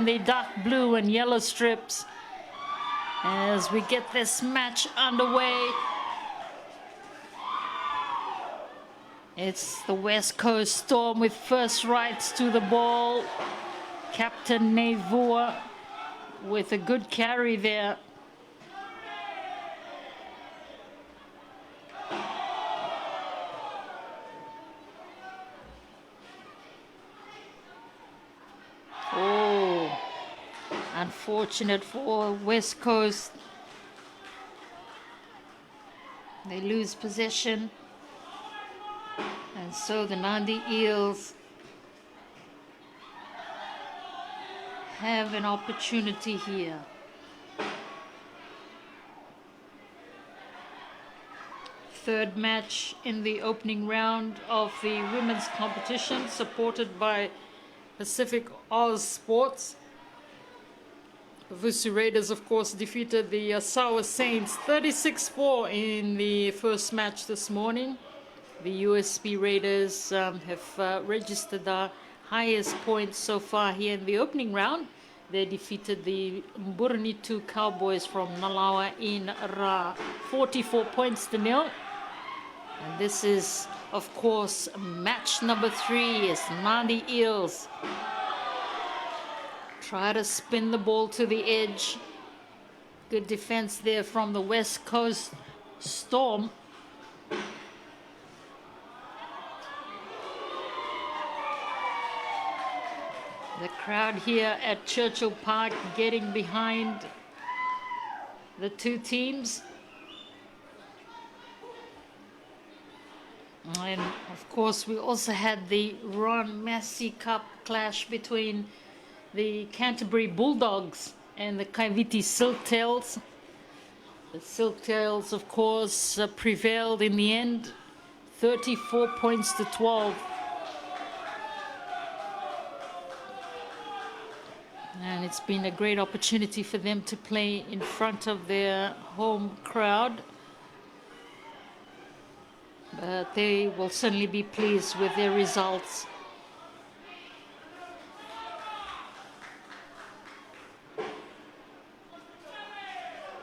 the dark blue and yellow strips as we get this match underway. It's the West Coast Storm with first rights to the ball. Captain Nevua with a good carry there. Oh, unfortunate for West Coast. They lose possession. And so the Nadi Eels have an opportunity here. Third match in the opening round of the women's competition, supported by Pacific Oz Sports. The Vusu Raiders, of course, defeated the Asawa Saints 36-4 in the first match this morning. The USB Raiders have registered the highest points so far here in the opening round. They defeated the Mburunitu Cowboys from Nalawa in Ra 44-0. And this is, of course, match number 3 as Nadi Eels try to spin the ball to the edge. Good defense there from the West Coast Storm. The crowd here at Churchill Park getting behind the two teams. And of course we also had the Ron Massey Cup clash between the Canterbury Bulldogs and the Kaiviti Silktails. The Silktails, of course, prevailed in the end, 34-12. And it's been a great opportunity for them to play in front of their home crowd. But they will certainly be pleased with their results.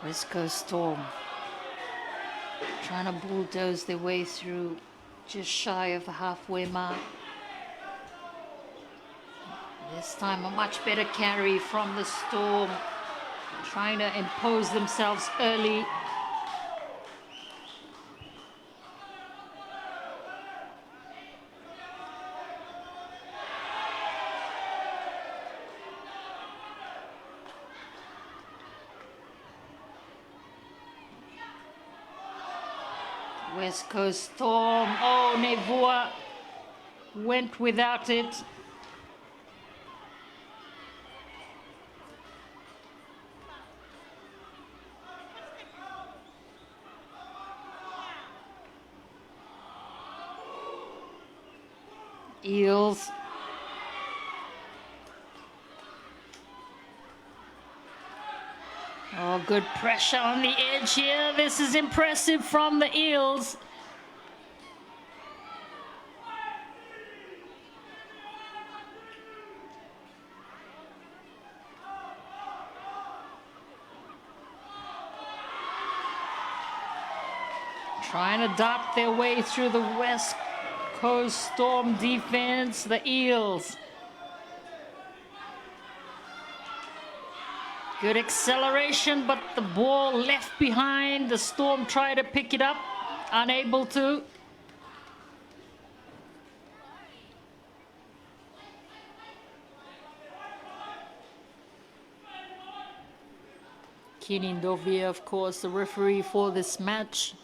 West Coast Storm trying to bulldoze their way through just shy of the halfway mark. This time a much better carry from the Storm, trying to impose themselves early. West Coast Storm, oh, Nevua went without it. Eels. Oh, good pressure on the edge here. This is impressive from the Eels. Trying to dart their way through the West Coast Storm defense, the Eels. Good acceleration, but the ball left behind. The Storm tried to pick it up, unable to. Kini Ndovia, of course, the referee for this match.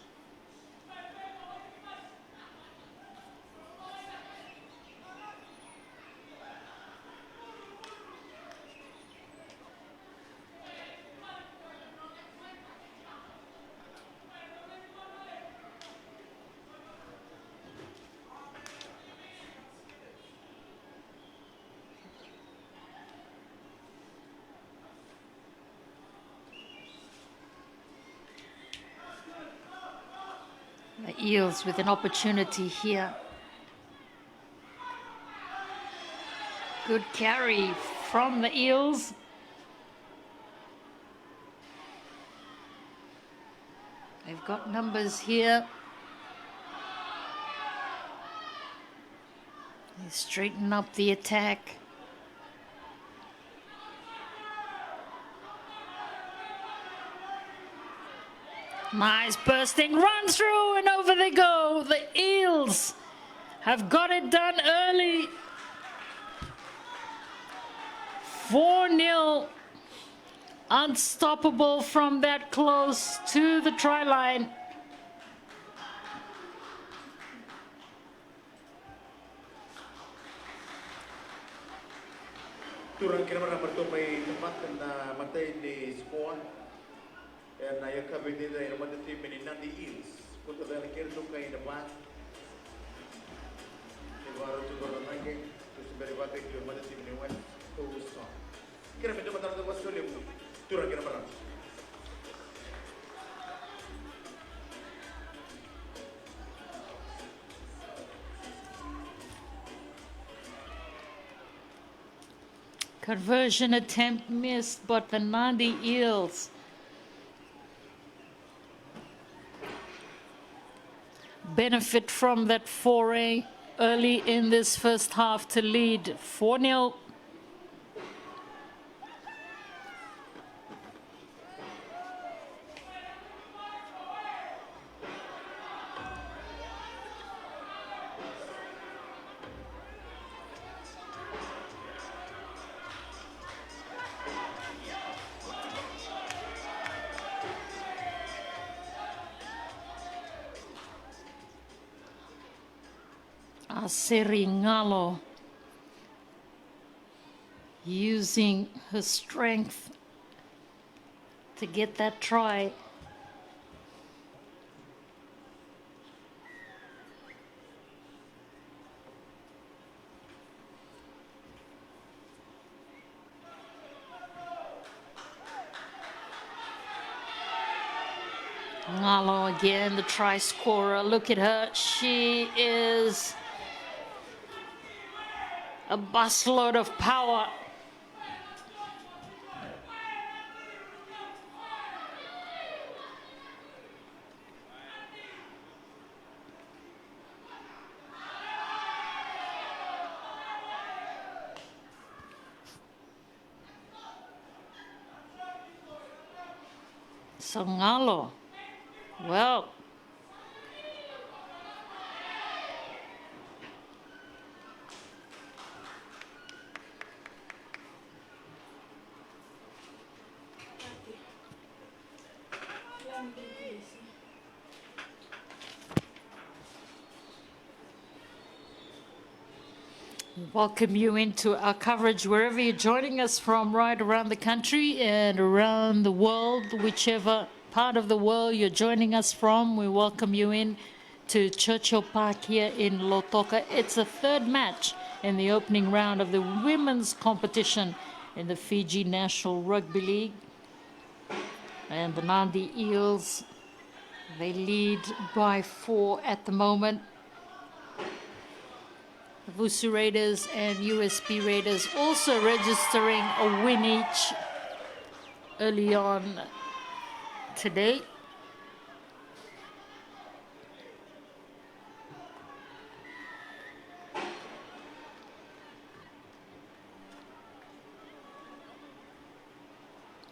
The Eels with an opportunity here. Good carry from the Eels. They've got numbers here. They straighten up the attack. Nice bursting run through, and over they go. The Eels have got it done early. 4-0. Unstoppable from that close to the try line. Turang kinamara marto may tempat na matay ni squad. And I covered it in one of the team in Nadi Eels. Punta dahil kirto kay naman. Ibaro to go na game. To very bad to one of the team in WestCoast. Kira medyo matalo was to live. Turang kinamara. Conversion attempt missed, but the Nadi Eels benefit from that foray early in this first half to lead 4-0. Seringalo using her strength to get that try. Ngalo again, the try scorer. Look at her. She is a busload of power. So Ngalo, well, welcome you into our coverage wherever you're joining us from, right around the country and around the world, whichever part of the world you're joining us from. We welcome you in to Churchill Park here in Lautoka. It's the third match in the opening round of the women's competition in the Fiji National Rugby League. And the Nadi Eels, they lead by 4 at the moment. The Vusu Raiders and USB Raiders also registering a win each early on today.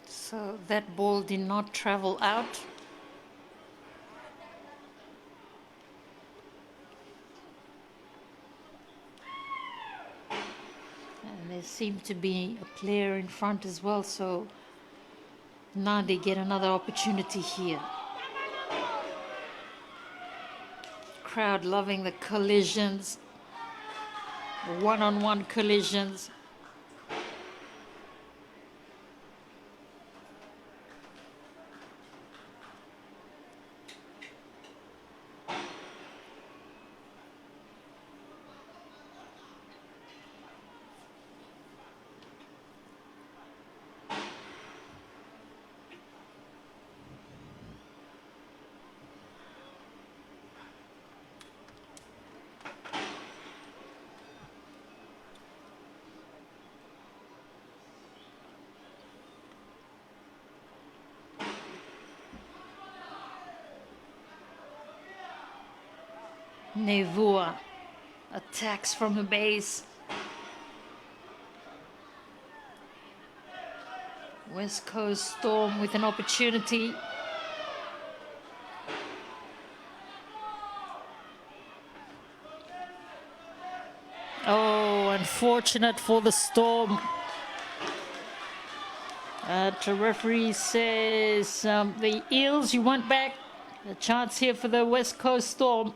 So that ball did not travel out. And there seemed to be a player in front as well, so now they get another opportunity here. Crowd loving the collisions, the one-on-one collisions. Nevua attacks from the base. West Coast Storm with an opportunity. Oh, unfortunate for the Storm. The referee says the Eels, you want back. A chance here for the West Coast Storm.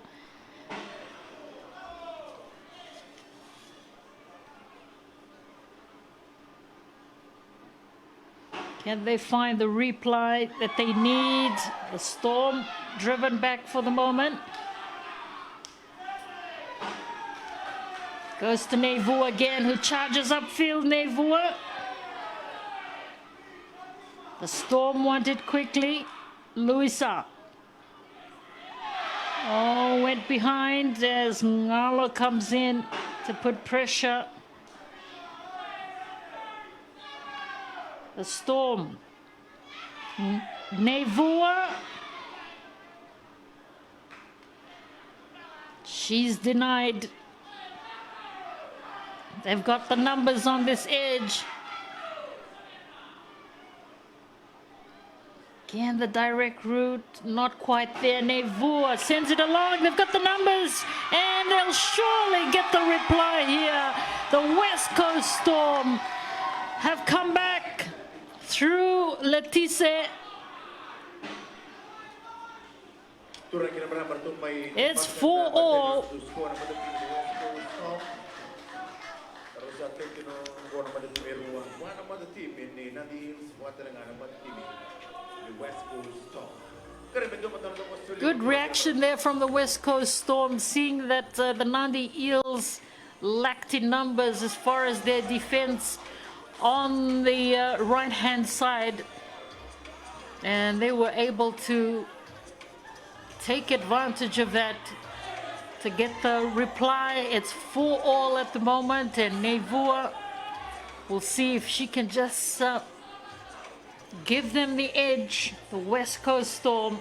Can they find the replay that they need? The Storm driven back for the moment. Goes to Nevua again, who charges upfield. Nevua. The Storm want it quickly. Luisa. Oh, went behind as Ngalo comes in to put pressure. The Storm. Nevua. She's denied. They've got the numbers on this edge. Again, the direct route, not quite there. Nevua sends it along. They've got the numbers, and they'll surely get the reply here. The West Coast Storm have come back through Letise. It's 4-all. Good reaction there from the West Coast Storm, seeing that the Nadi Eels lacked in numbers as far as their defense on the right-hand side. And they were able to take advantage of that to get the reply. It's 4-all at the moment, and Nevua will see if she can just give them the edge, the West Coast Storm.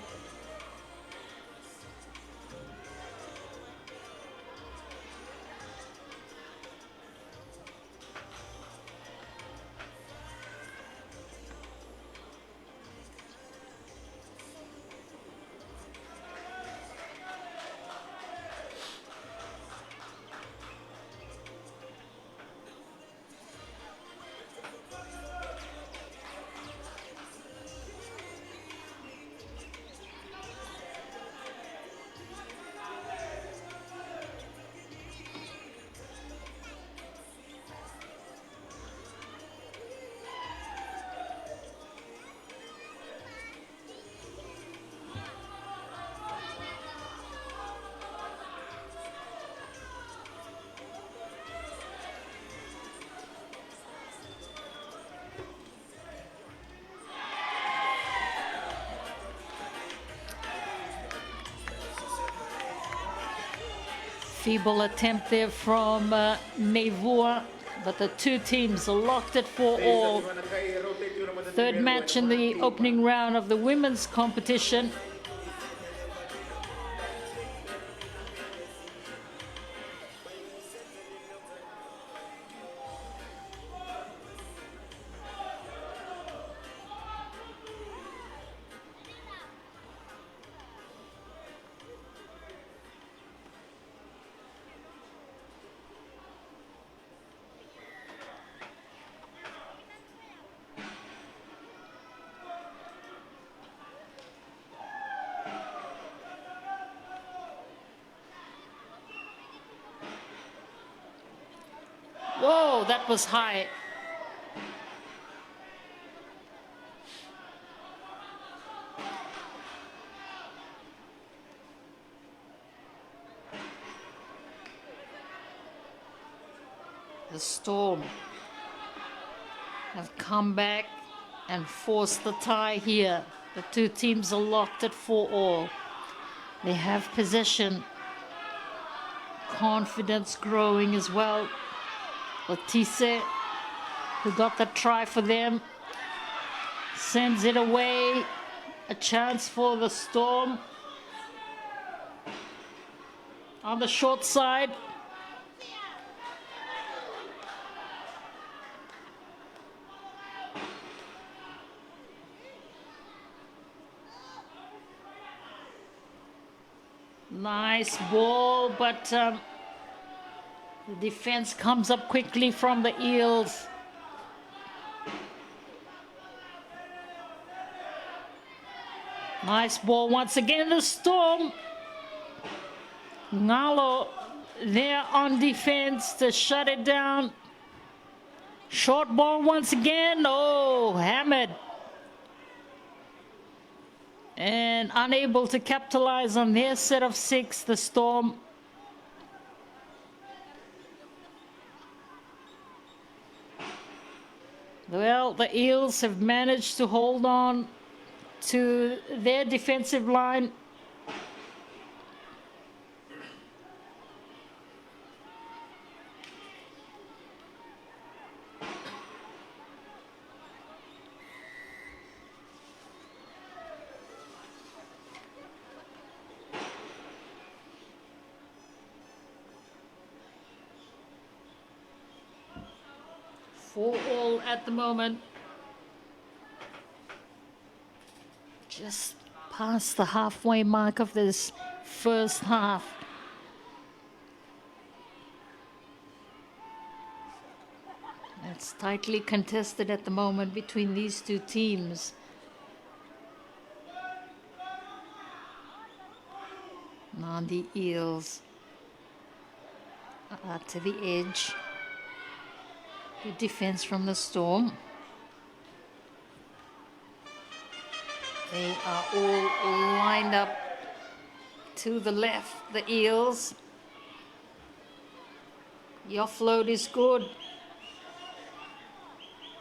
Feeble attempt there from Nevua, but the two teams locked it 4-all. Third match in the opening round of the women's competition. Whoa, that was high. The Storm have come back and forced the tie here. The two teams are locked at 4-all. They have possession. Confidence growing as well. Letise, who got the try for them, sends it away. A chance for the Storm. on the short side. Nice ball, but the defense comes up quickly from the Eels. Nice ball once again, the Storm. Ngalo there on defense to shut it down. Short ball once again. Oh, hammered. And unable to capitalize on their set of 6, the Storm. Well, the Eels have managed to hold on to their defensive line. For all at the moment. Just past the halfway mark of this first half. It's tightly contested at the moment between these two teams. Nadi Eels to the edge. Good defense from the Storm. They are all lined up to the left, the Eels. The offload is good.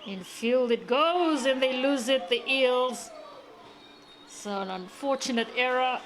In field it goes and they lose it, the Eels. So an unfortunate error.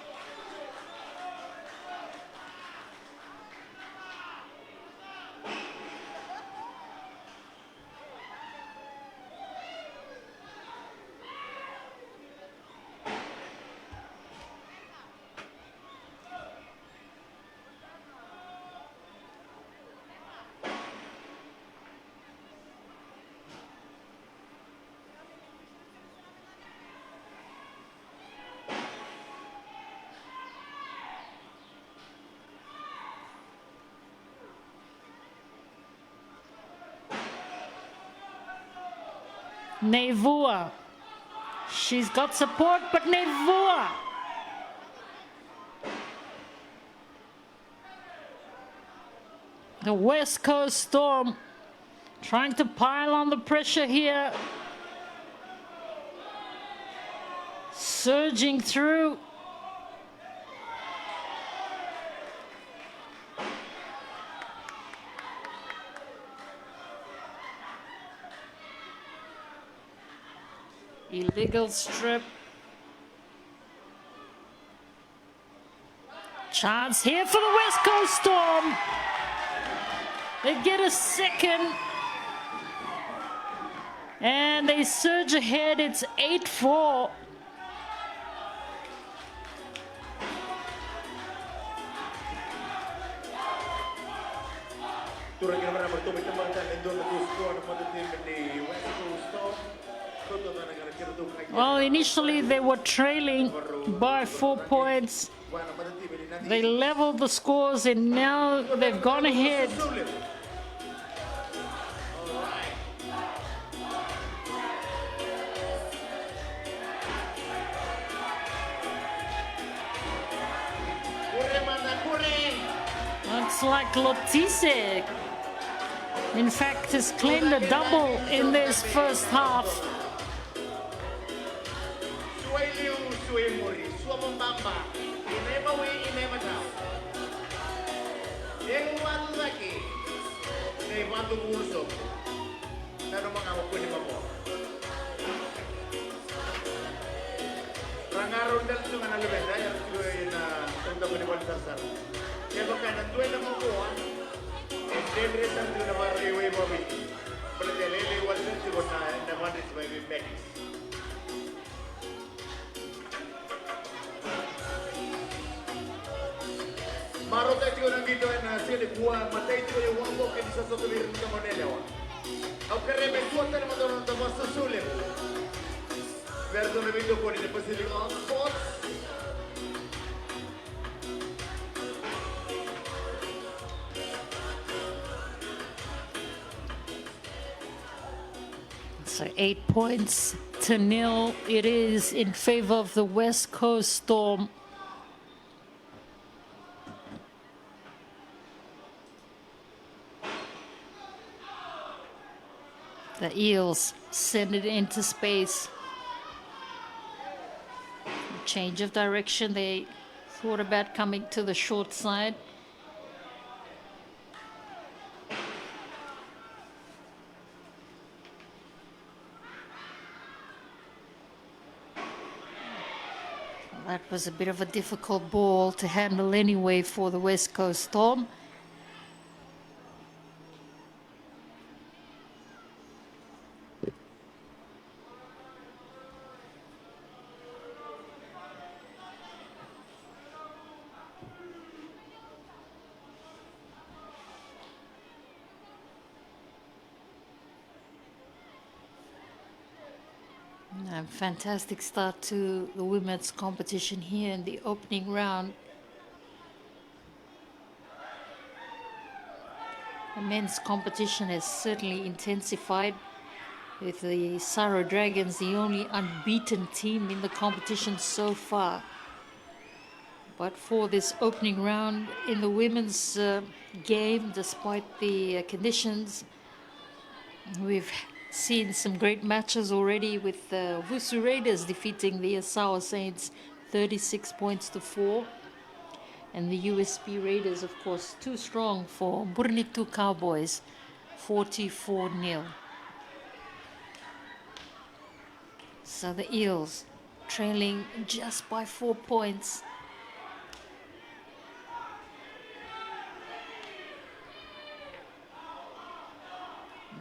Nevua. She's got support, but Nevua. The West Coast Storm trying to pile on the pressure here. Surging through. Illegal strip. Chance here for the West Coast Storm. They get a second. And they surge ahead. It's 8-4. Well, initially they were trailing by 4 points. They leveled the scores and now they've gone ahead. Looks like Lotise, in fact, has claimed a double in this first half. Marota ito lang dito na sila kuha, matay ito yung wang bokin sa sotulirin ka Manila. Ang kareme suwata naman doon ang tamas sa sulit. Pero doon namin ito po, hindi pa sila on spots. So 8-0 it is in favor of the West Coast Storm. The Eels send it into space. Change of direction. They thought about coming to the short side. That was a bit of a difficult ball to handle anyway for the West Coast Storm. A fantastic start to the women's competition here in the opening round. The men's competition has certainly intensified, with the Saro Dragons the only unbeaten team in the competition so far. But for this opening round in the women's game, despite the conditions, we've seen some great matches already, with the Vusu Raiders defeating the Asawa Saints 36-4. And the USB Raiders, of course, too strong for Burnitu Cowboys, 44-0. So the Eels trailing just by 4 points.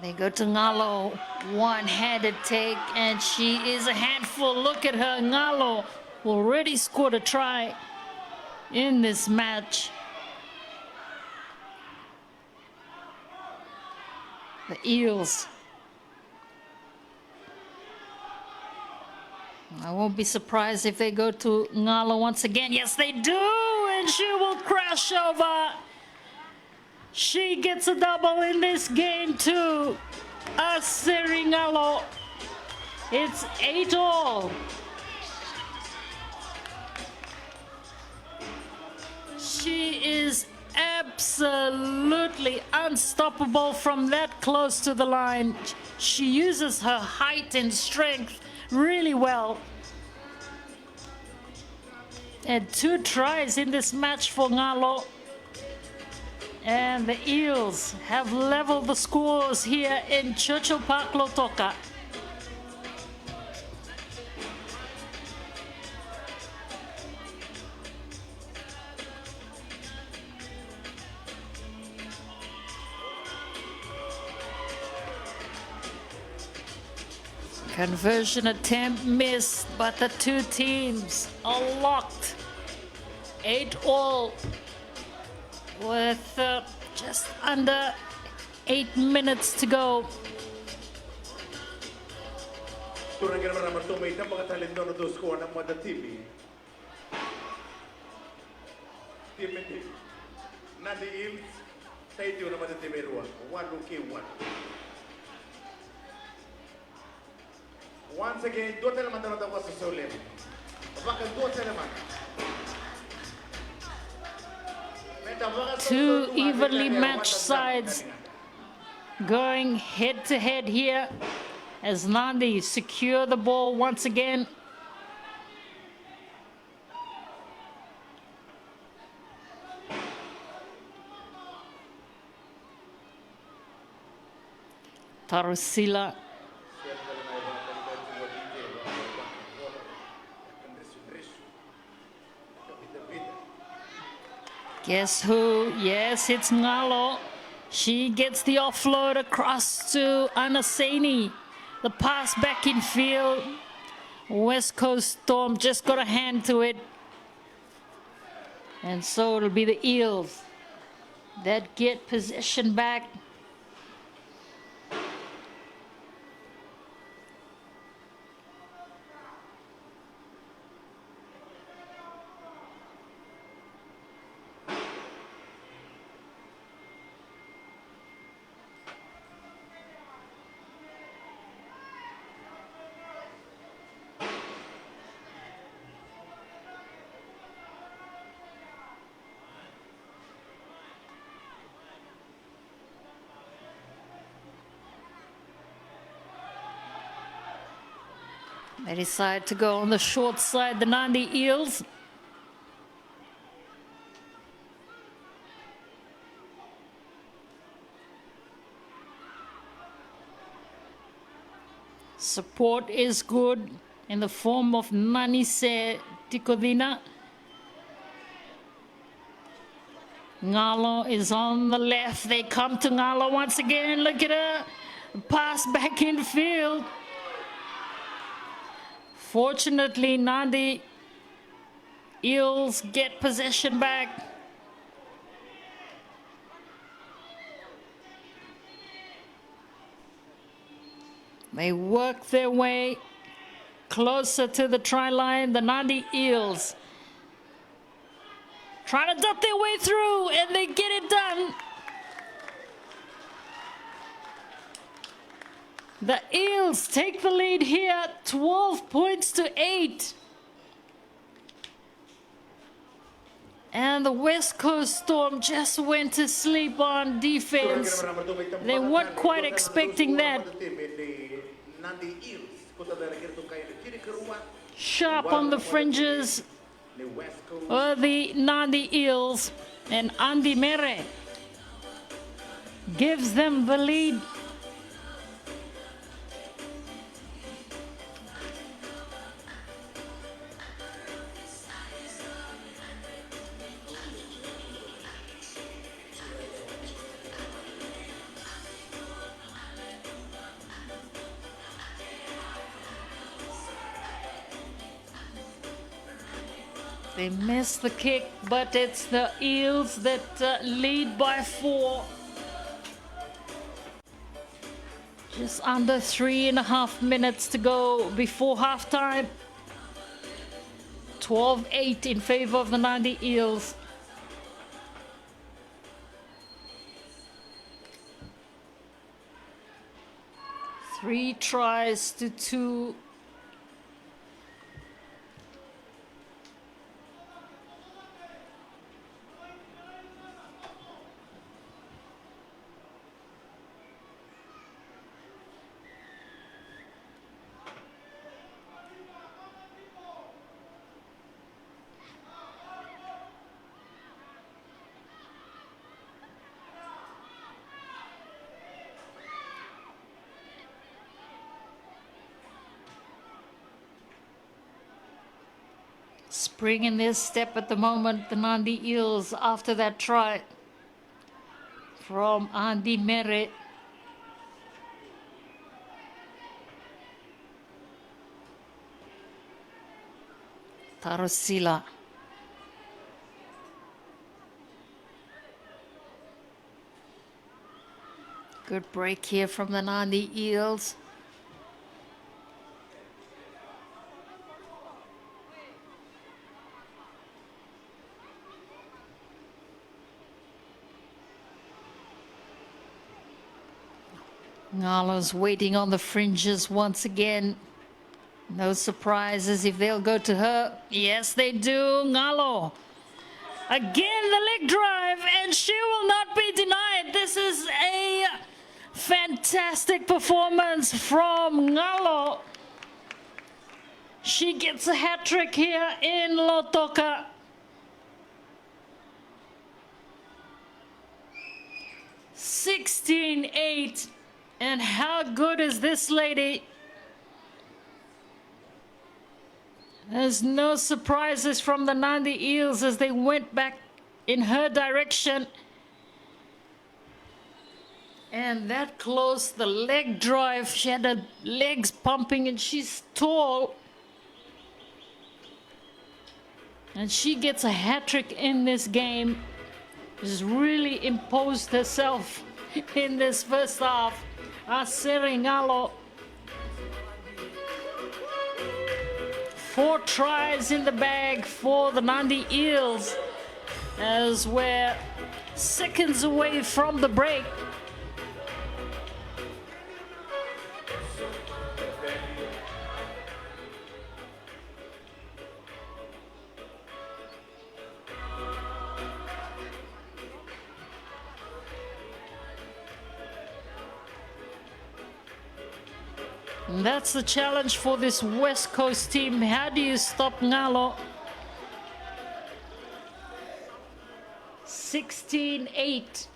They go to Ngalo, one-handed take, and she is a handful. Look at her, Ngalo already scored a try in this match. The Eels. I won't be surprised if they go to Ngalo once again. Yes, they do, and she will crash over. She gets a double in this game too. Asiri Ngalo. It's 8-all. She is absolutely unstoppable from that close to the line. She uses her height and strength really well. And 2 tries in this match for Ngalo. And the Eels have leveled the scores here in Churchill Park, Lautoka. Conversion attempt missed, but the 2 teams are locked. 8-all. With just under 8 minutes to go. Turang naman naman tumay ng mga talento na doon score ng mga TV. Team Nadi Eels, tayo naman ng TV Ruan. 1-1. Once again, doon na naman daw sa Solim. Bakit doon na naman? 2 evenly matched sides going head to head here as Nadi secure the ball once again. Tarusila. Guess who? Yes, it's Ngalo. She gets the offload across to Anaseni. The pass back in field. West Coast Storm just got a hand to it. And so it'll be the Eels that get possession back. They decide to go on the short side, the Nadi Eels. Support is good in the form of Nanise Tikodina. Ngalo is on the left. They come to Ngalo once again. Look at her. Pass back in field. Fortunately, Nadi Eels get possession back. They work their way closer to the try line. The Nadi Eels trying to duck their way through, and they get it done. The Eels take the lead here, 12 points to 8. And the West Coast Storm just went to sleep on defense. They weren't quite expecting that. Sharp on the fringes are the Nadi Eels, and Andy Mere gives them the lead. They miss the kick, but it's the Eels that lead by 4. Just under 3.5 minutes to go before halftime. 12-8 in favor of the Nadi Eels. Three tries to 2. Spring in their step at the moment, the Nadi Eels, after that try from Andy Mere. Tarosila. Good break here from the Nadi Eels. Ngalo's waiting on the fringes once again. No surprises if they'll go to her. Yes, they do. Ngalo. Again, the leg drive, and she will not be denied. This is a fantastic performance from Ngalo. She gets a hat trick here in Lotoka. (16-8). And how good is this lady? There's no surprises from the Nadi Eels as they went back in her direction. And that close, the leg drive, she had her legs pumping, and she's tall. And she gets a hat-trick in this game. She's really imposed herself in this first half. Aseringalo, 4 tries in the bag for the Nadi Eels, as we're seconds away from the break. And that's the challenge for this West Coast team. How do you stop Ngalo? 16-8.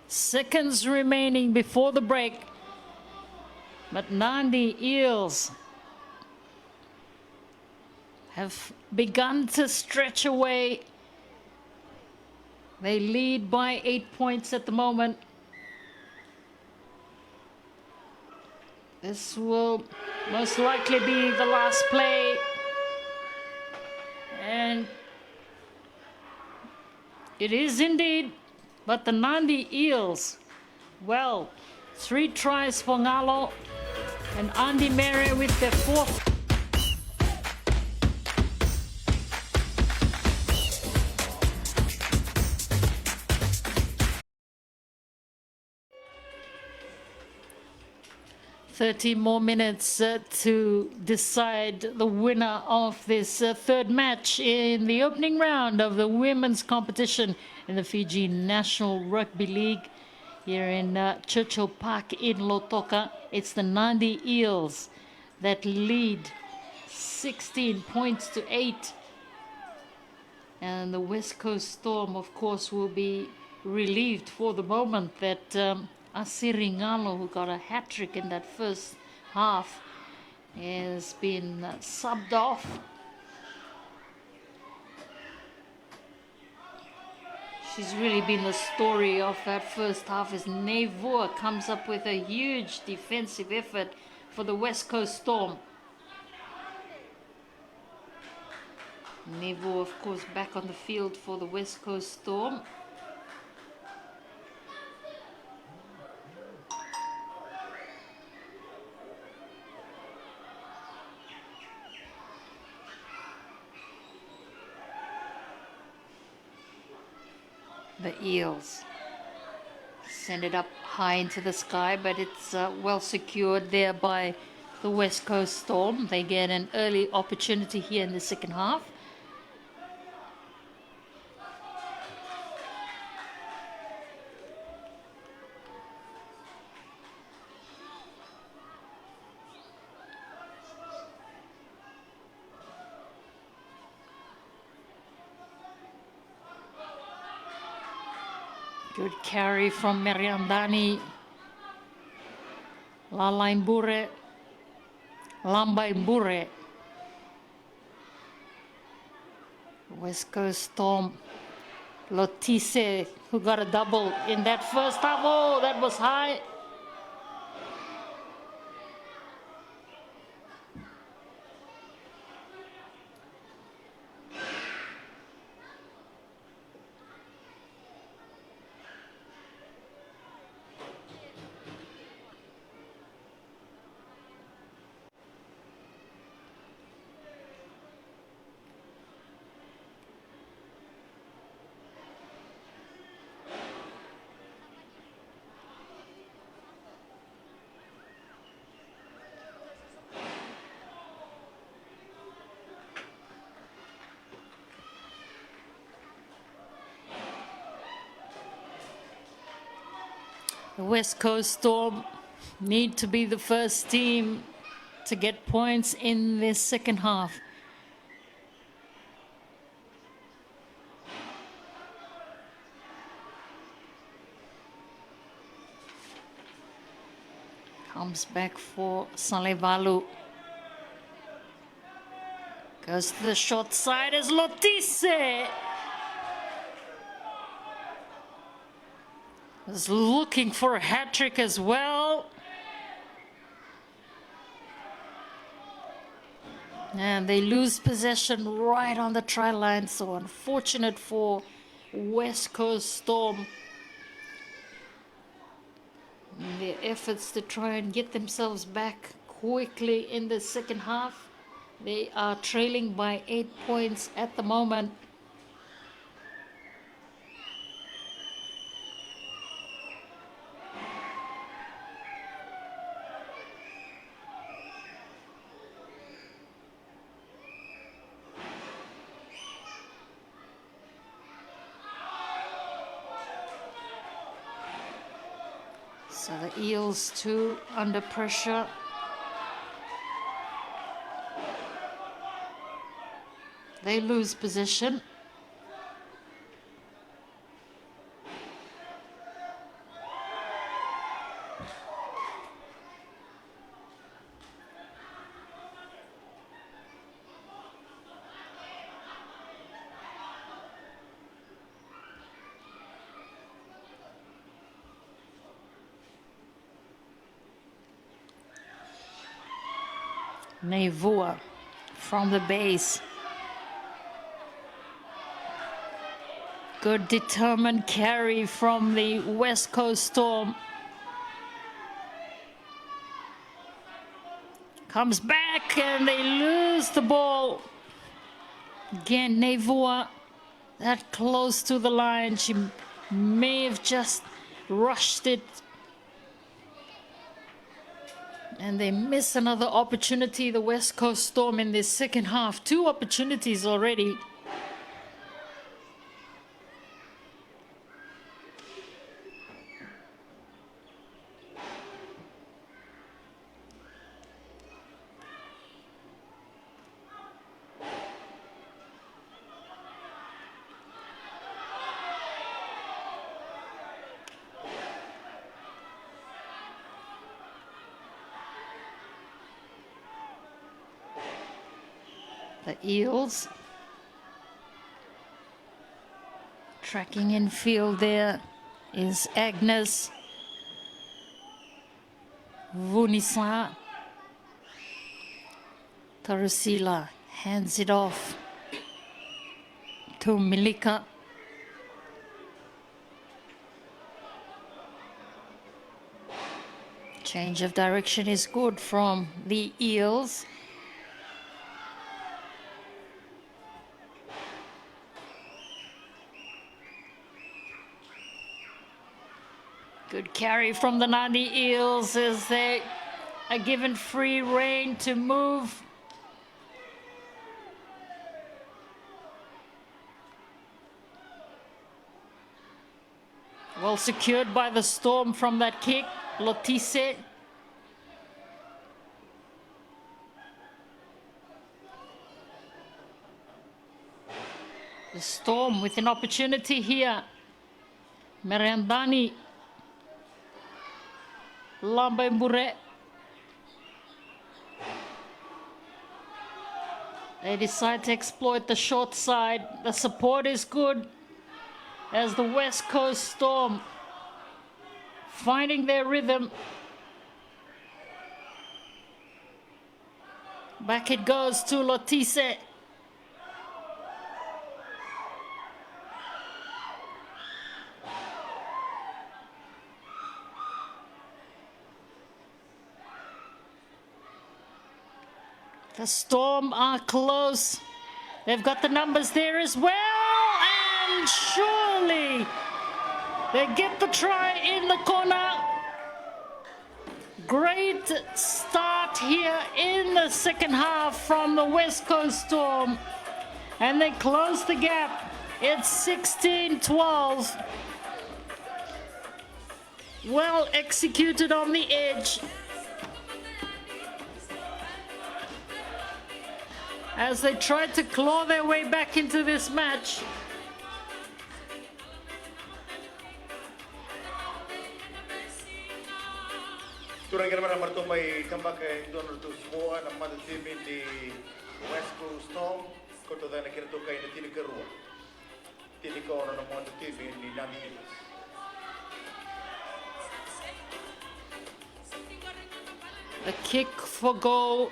Seconds remaining before the break. But Nadi Eels have begun to stretch away. They lead by 8 points at the moment. This will most likely be the last play. And it is indeed. But the Nadi Eels, well, 3 tries for Ngalo and Andy Mere with their 4th. Thirty more minutes to decide the winner of this third match in the opening round of the women's competition in the Fiji National Rugby League here in Churchill Park in Lautoka. It's the Nadi Eels that lead 16 points to 8. And the West Coast Storm, of course, will be relieved for the moment that Aseringalo, who got a hat-trick in that first half, has been subbed off. She's really been the story of that first half, as Nevoa comes up with a huge defensive effort for the West Coast Storm. Nevoa, of course, back on the field for the West Coast Storm. The Eels send it up high into the sky, but it's well secured there by the West Coast Storm. They get an early opportunity here in the second half. Good carry from Meriandani. Lalaimbure. Lambaimbure. West Coast Storm. Lotise, who got a double in that first half. Oh, that was high. The West Coast Storm need to be the first team to get points in this second half. Comes back for Salevalu. Goes to the short side as Lotise is looking for a hat-trick as well. And they lose possession right on the try line. So unfortunate for West Coast Storm. Their efforts to try and get themselves back quickly in the second half. They are trailing by 8 points at the moment. So the Eels too under pressure. They lose possession. Nevua from the base. Good determined carry from the West Coast Storm. Comes back and they lose the ball. Again, Nevua that close to the line. She may have just rushed it. And they miss another opportunity, the West Coast Storm, in this second half. 2 opportunities already. The Eels tracking in field there is Agnes Vunisa. Tarusila hands it off to Milika. Change of direction is good from the Eels. Good carry from the Nadi Eels as they are given free rein to move. Well secured by the Storm from that kick. Lotise. The Storm with an opportunity here. Merendani. Lambembure. They decide to exploit the short side. The support is good as the West Coast Storm finding their rhythm. Back it goes to Lotise. The Storm are close. They've got the numbers there as well. And surely they get the try in the corner. Great start here in the second half from the West Coast Storm. And they close the gap. It's 16-12. Well executed on the edge. As they tried to claw their way back into this match. Turang naman ang martumay tambak kay Donald to semua ng mga team di West Coast Storm koto da nakirto kay na tinikaruwa. Tinikaw na ng mga team di Nadi. A kick for goal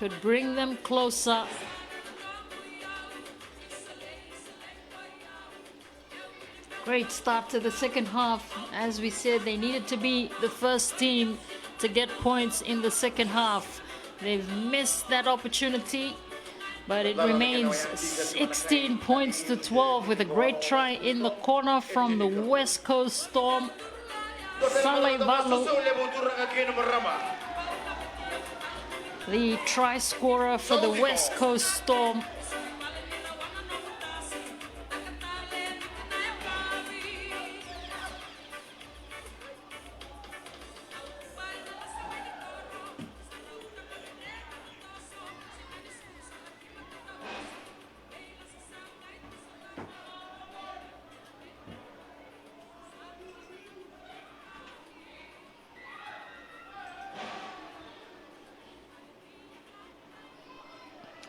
could bring them closer. Great start to the second half. As we said, they needed to be the first team to get points in the second half. They've missed that opportunity, but it remains 16 points to 12 with a great try in the corner from the West Coast Storm. Salevalu, the try scorer for the West Coast Storm.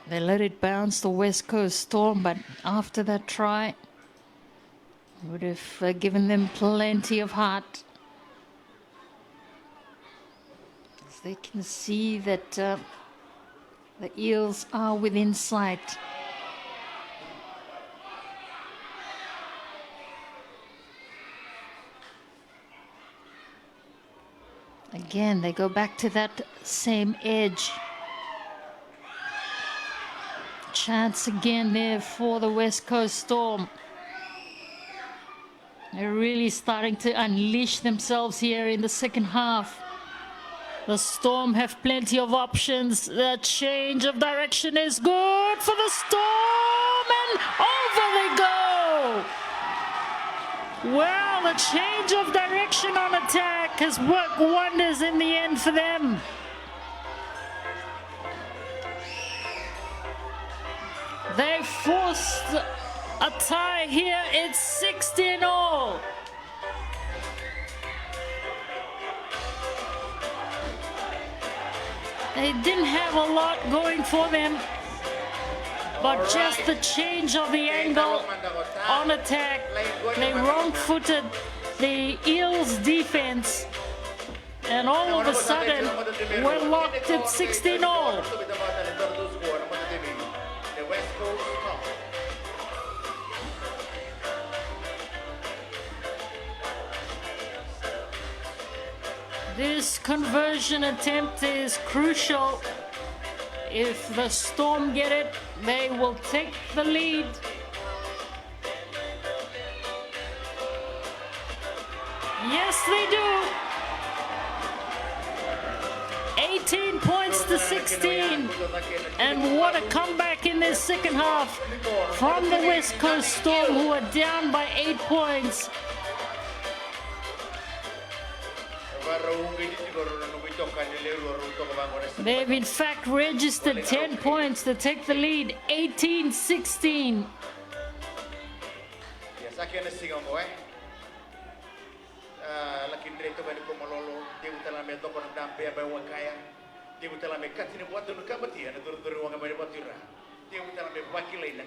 They let it bounce, the West Coast Storm, but after that try, would have given them plenty of heart. As they can see that the Eels are within sight. Again, they go back to that same edge. Chance again there for the West Coast Storm. They're really starting to unleash themselves here in the second half. The Storm have plenty of options. The change of direction is good for the Storm, and over they go. Well, the change of direction on attack has worked wonders in the end for them. They forced a tie here. It's 16-all. They didn't have a lot going for them, but just the change of the angle on attack, they wrong-footed the Eels defense, and all of a sudden we're locked at 16-all. This conversion attempt is crucial. If the Storm get it, they will take the lead. Yes, they do. 18 points to 16. And what a comeback in this second half from the West Coast Storm, who are down by 8 points. They've in fact registered 10 points to take the lead, 18-16.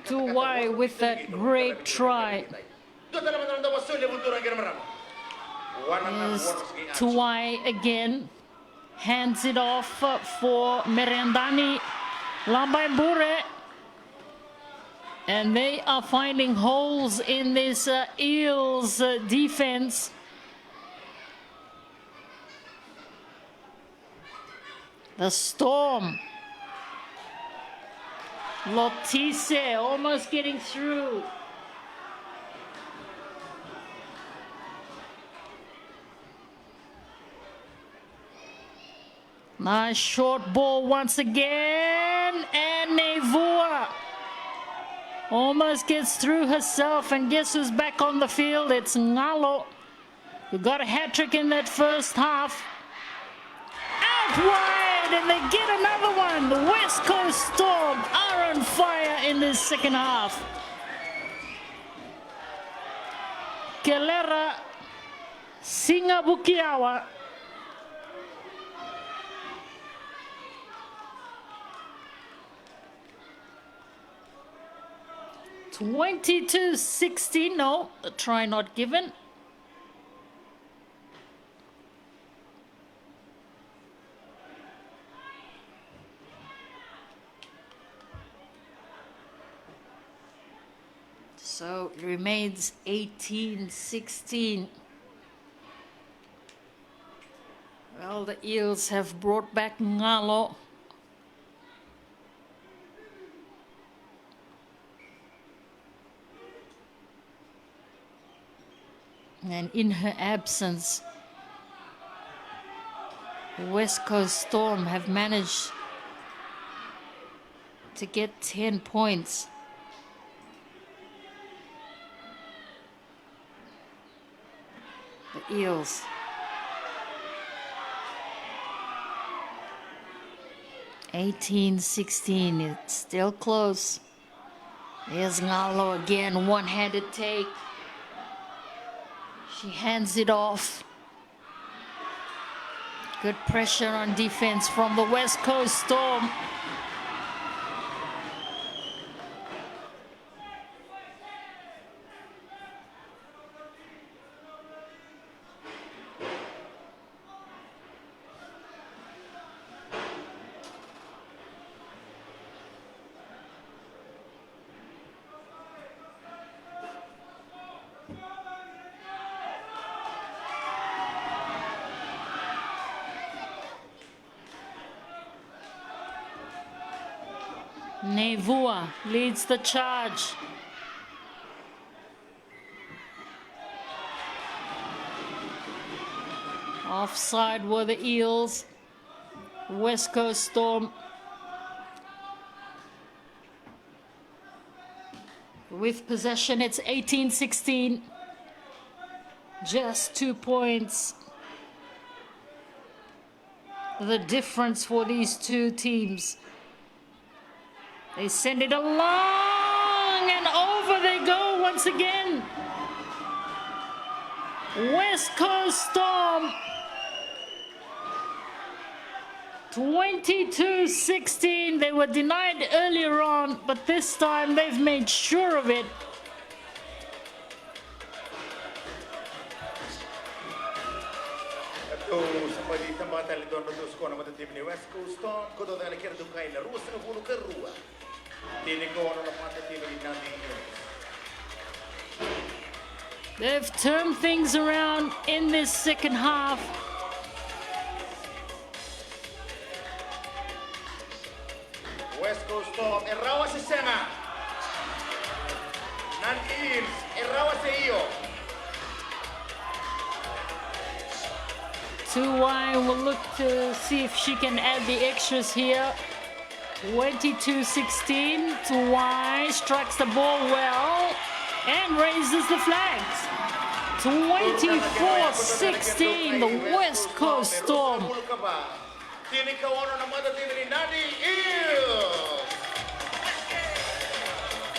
Tuwai with that great try. Tuwai again hands it off for Merendani Lambaimbure, and they are finding holes in this Eels defense. The Storm, Lotise almost getting through. Nice short ball once again, and Nevua almost gets through herself, and guess who's back on the field? It's Ngalo, who got a hat-trick in that first half. Out wide, and they get another one. The West Coast Storm are on fire in this second half. Kelera Singabukiawa 22-16, no, a try not given. So it remains 18-16. Well, the Eels have brought back Ngalo. And in her absence, West Coast Storm have managed to get 10 points. The Eels. (18-16). It's still close. There's Ngalo again, one-handed take. She hands it off. Good pressure on defense from the West Coast Storm. Nevua leads the charge. Offside were the Eels. West Coast Storm with possession. It's 18-16. Just 2 points. The difference for these two teams. They send it along and over they go once again. West Coast Storm 22-16. They were denied earlier on, but this time they've made sure of it. Sa batalha do Norte Skåne mot ett team i West Coast Storm, kodo della kera dukai na rusa na vulu kerua. Tini ko na pata team i Nadi. They've turned things around in this second half. West Coast Storm, erawa si Sema. Nan Eels, erawa si Iyo. Tuwai will look to see if she can add the extras here. 22-16. Tuwai strikes the ball well and raises the flags. 24-16. The West Coast Storm.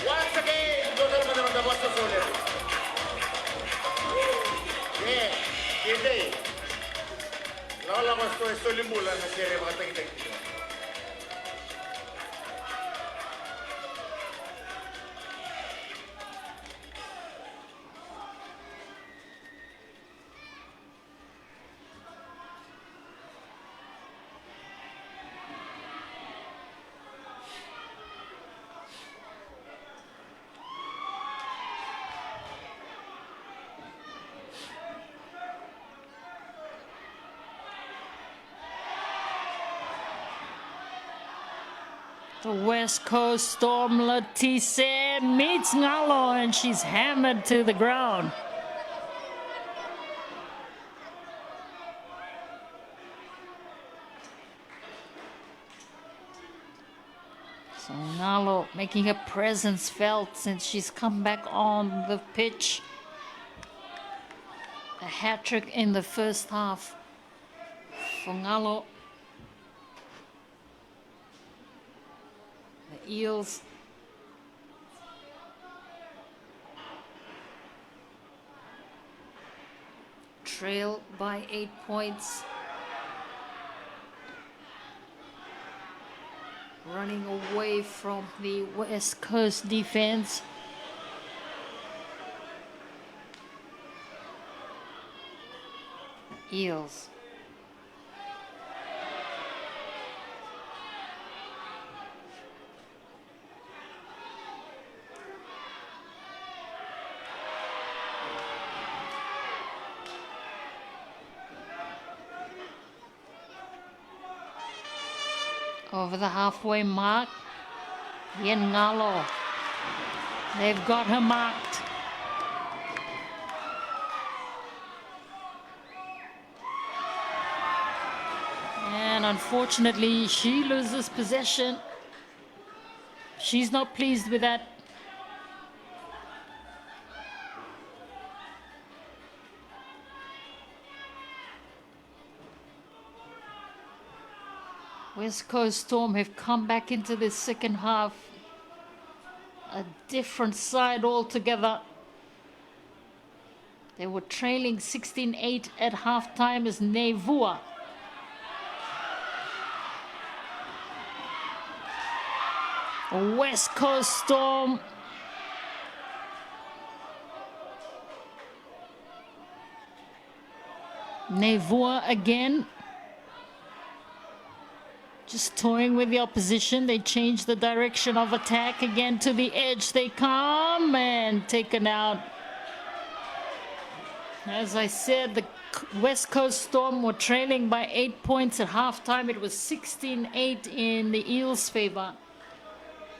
Once again, total man the Boston Soldiers. Yeah, today. Lola mas to solimula na serie mga tagitag. The West Coast Storm Letise meets Ngalo and she's hammered to the ground. So Ngalo making her presence felt since she's come back on the pitch. A hat-trick in the first half for Ngalo. The Eels trail by 8 points. Running away from the West Coast defense. Eels. over the halfway mark. Yen Ngalo. They've got her marked. And unfortunately, she loses possession. She's not pleased with that. West Coast Storm have come back into this second half. A different side altogether. They were trailing 16-8 at halftime as Nevua West Coast Storm Nevua again. Just toying with the opposition. They change the direction of attack again to the edge. They come and taken out. As I said, the West Coast Storm were trailing by 8 points at halftime. It was 16-8 in the Eels' favor.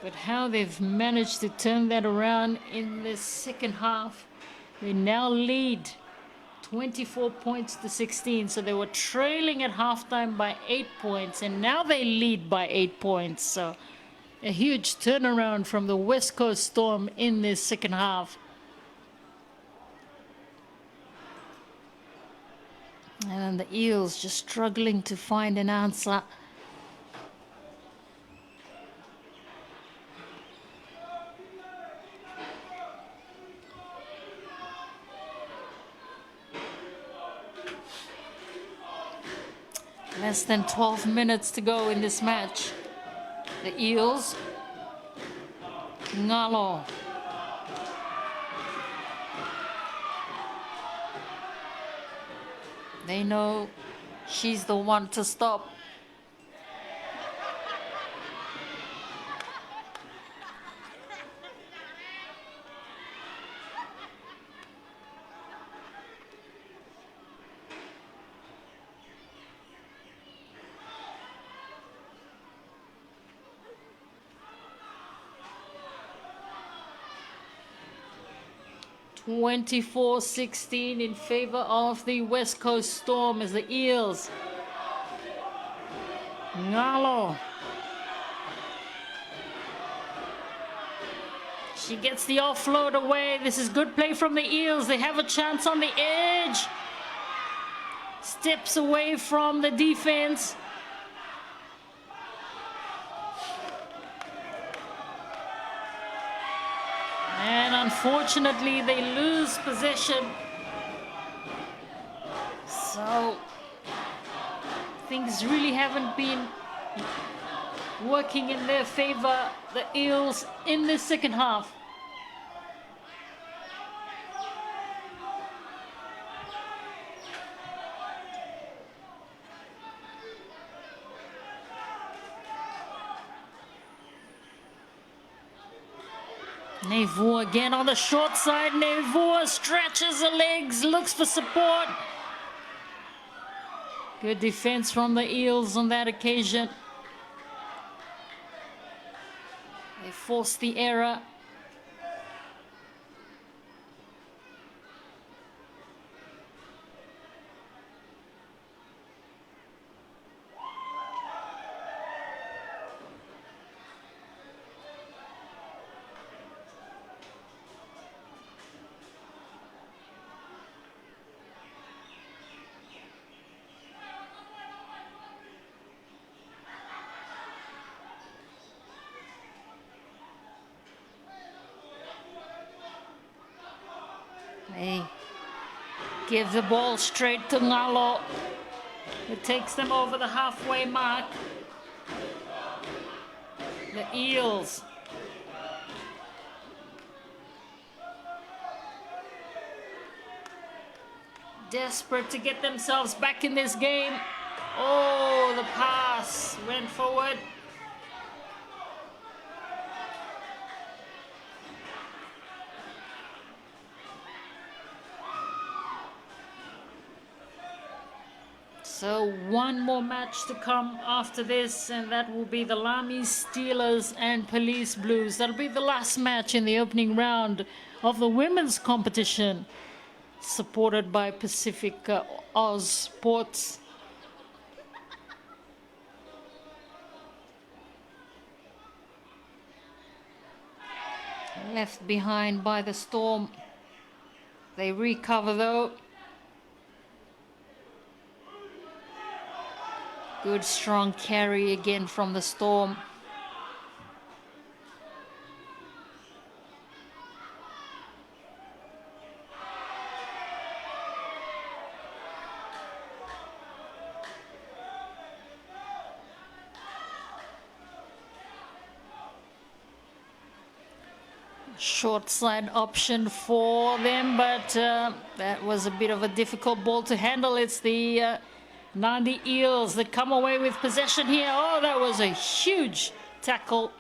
But how they've managed to turn that around in the second half. They now lead 24 points to 16. So they were trailing at halftime by 8 points. And now they lead by 8 points. So a huge turnaround from the West Coast Storm in this second half. And the Eels just struggling to find an answer. Less than 12 minutes to go in this match. The Eels. Ngalo. They know she's the one to stop. (24-16) in favor of the West Coast Storm as the Eels. Ngalo. She gets the offload away. This is good play from the Eels. They have a chance on the edge. Steps away from the defense. And unfortunately, they lose possession. So things really haven't been working in their favor, the Eels, in the second half. Nevua again on the short side. Nevua stretches the legs, looks for support. Good defense from the Eels on that occasion. They forced the error. They give the ball straight to Ngalo. It takes them over the halfway mark. The Eels. Desperate to get themselves back in this game. Oh, the pass went forward. So one more match to come after this, and that will be the Lamies, Steelers and Police Blues. That'll be the last match in the opening round of the women's competition, supported by Pacific Oz Sports. Left behind by the Storm. They recover though. Good strong carry again from the Storm. Short side option for them, but that was a bit of a difficult ball to handle. It's the Nadi Eels that come away with possession here. Oh, that was a huge tackle.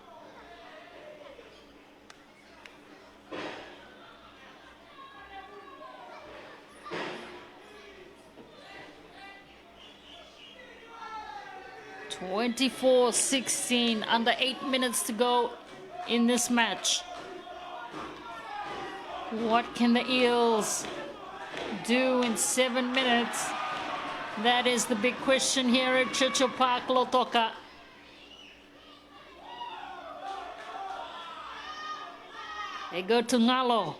(24-16), under 8 minutes to go in this match. What can the Eels do in 7 minutes? That is the big question here at Churchill Park, Lotoka. They go to Ngalo.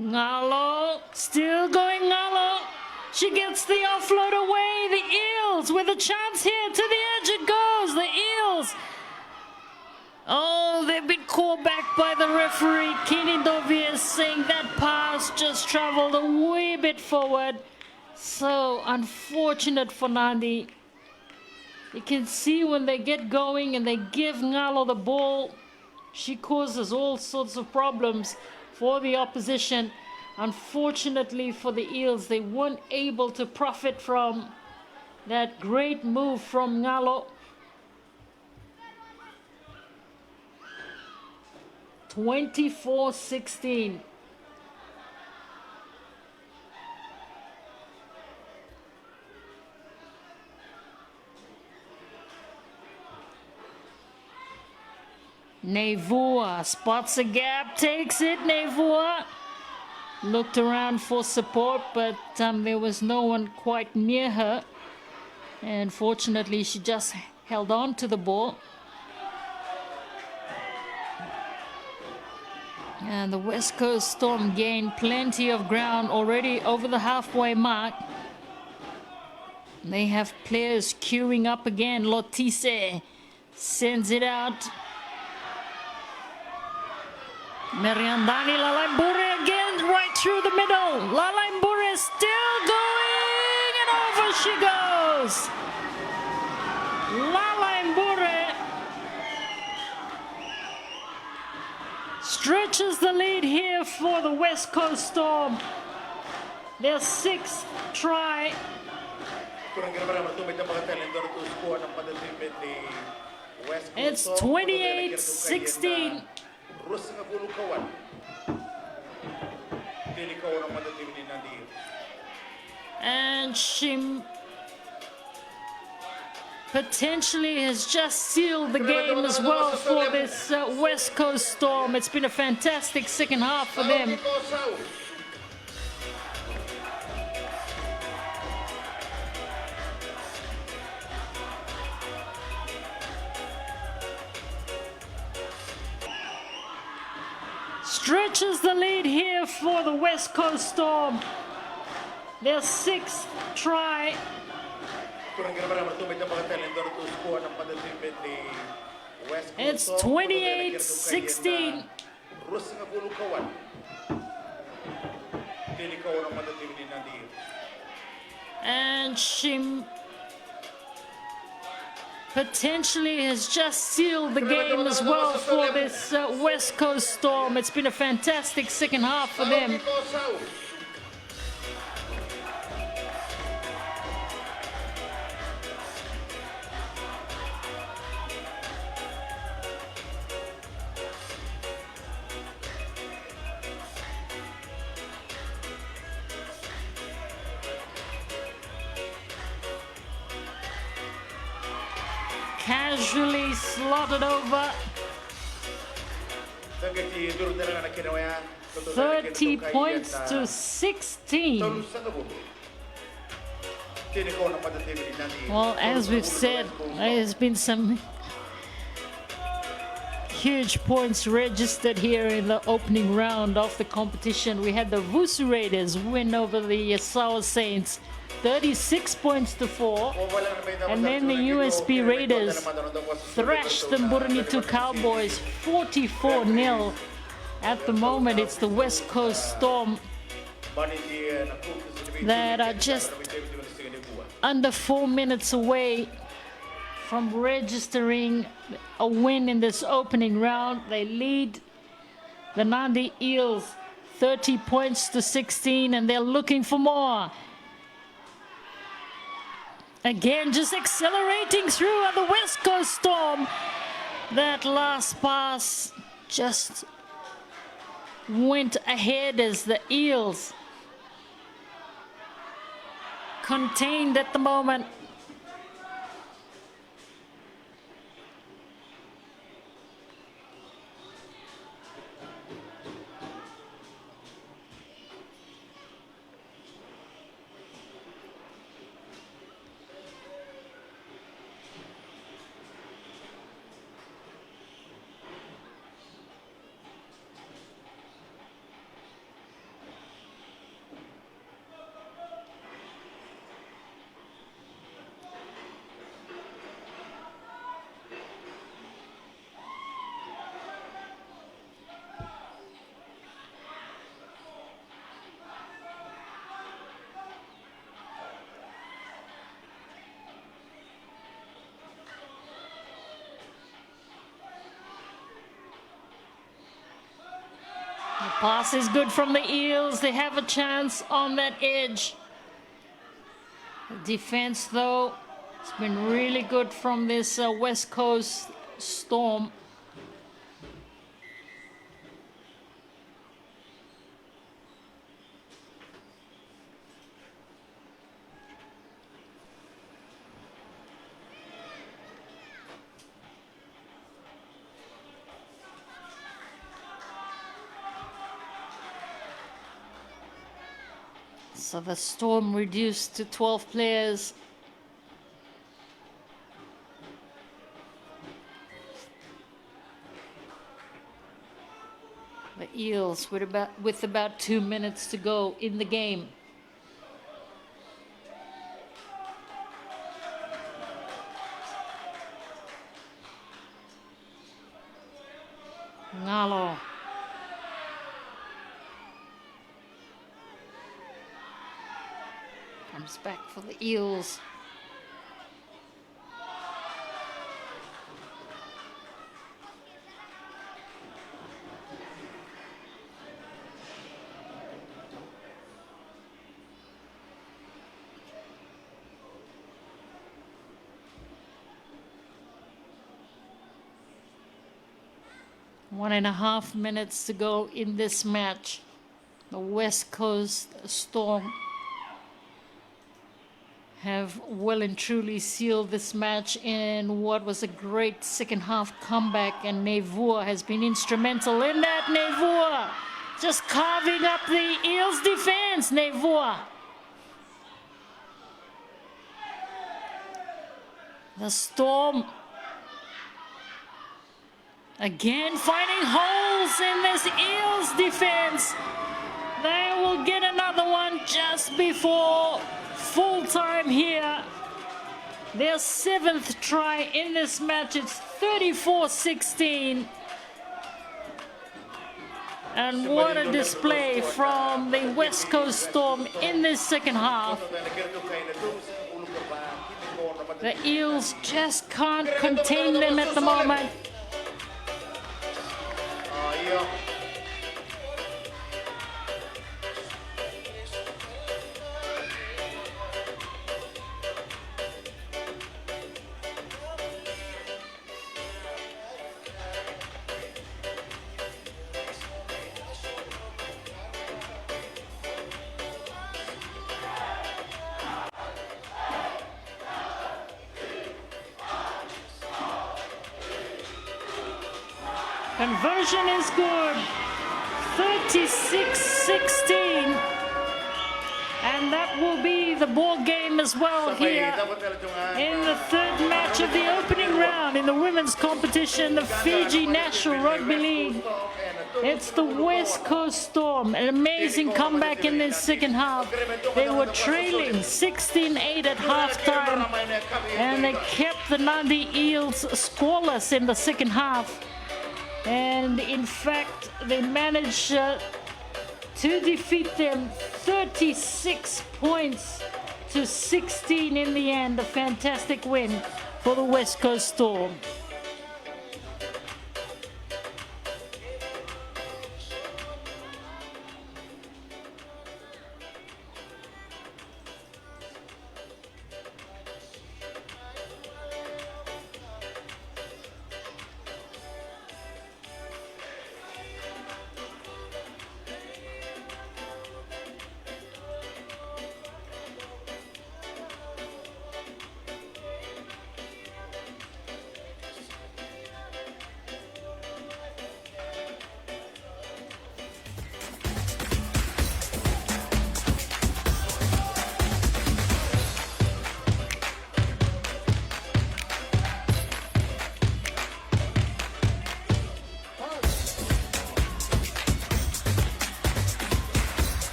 Ngalo, still going Ngalo. She gets the offload away. The Eels with a chance here. To the edge it goes. The Eels. Oh, they've been called back by the referee. Kenny Dovier saying that pass just traveled a wee bit forward. So unfortunate for Nadi. You can see when they get going and they give Ngalo the ball, she causes all sorts of problems for the opposition. Unfortunately for the Eels, they weren't able to profit from that great move from Ngalo. 24-16. Nevua spots a gap, takes it. Nevua looked around for support, but there was no one quite near her. And fortunately, she just held on to the ball. And the West Coast Storm gained plenty of ground already over the halfway mark. They have players queuing up again. Lotise sends it out. Meriandani Lalaimbure again, right through the middle. Lalaimbure still going, and over she goes. Lalaimbure stretches the lead here for the West Coast Storm. Their 6th try. It's 28-16. And she potentially has just sealed the game as well for this West Coast Storm. It's been a fantastic second half for them. Stretches the lead here for the West Coast Storm. Their 6th try. It's 28-16. And she potentially has just sealed the game as well for this West Coast Storm. It's been a fantastic second half for them. casually slotted over. 30 points to 16. Well, as we've said, there's been some huge points registered here in the opening round of the competition. We had the Vusu Raiders win over the Sour Saints 36 points to 4, and then the USB Raiders thrashed the Burunitu Cowboys 44-0. At the moment, it's the West Coast Storm that are just under 4 minutes away from registering a win in this opening round. They lead the Nadi Eels 30 points to 16, and they're looking for more. Again, just accelerating through on the West Coast Storm. That last pass just went ahead as the Eels contained at the moment. The pass is good from the Eels. They have a chance on that edge. The defense, though, it's been really good from this West Coast Storm. So the Storm reduced to 12 players. The Eels with about 2 minutes to go in the game. Ngalo. Comes back for the Eels. One and a half minutes to go in this match. The West Coast Storm have well and truly sealed this match in what was a great second half comeback, and Nevua has been instrumental in that. Nevua just carving up the Eels defense. Nevua. The Storm again finding holes in this Eels defense. They will get another one just before full time here. Their 7th try in this match. It's 34-16. And what a display from the West Coast Storm in this second half. The Eels just can't contain them at the moment. Conversion is good. 36-16. And that will be the ball game as well here in the third match of the opening round in the women's competition, the Fiji National Rugby League. It's the West Coast Storm, an amazing comeback in this second half. They were trailing 16-8 at halftime, and they kept the Nadi Eels scoreless in the second half. And in fact, they managed to defeat them 36 points to 16 in the end. A fantastic win for the West Coast Storm.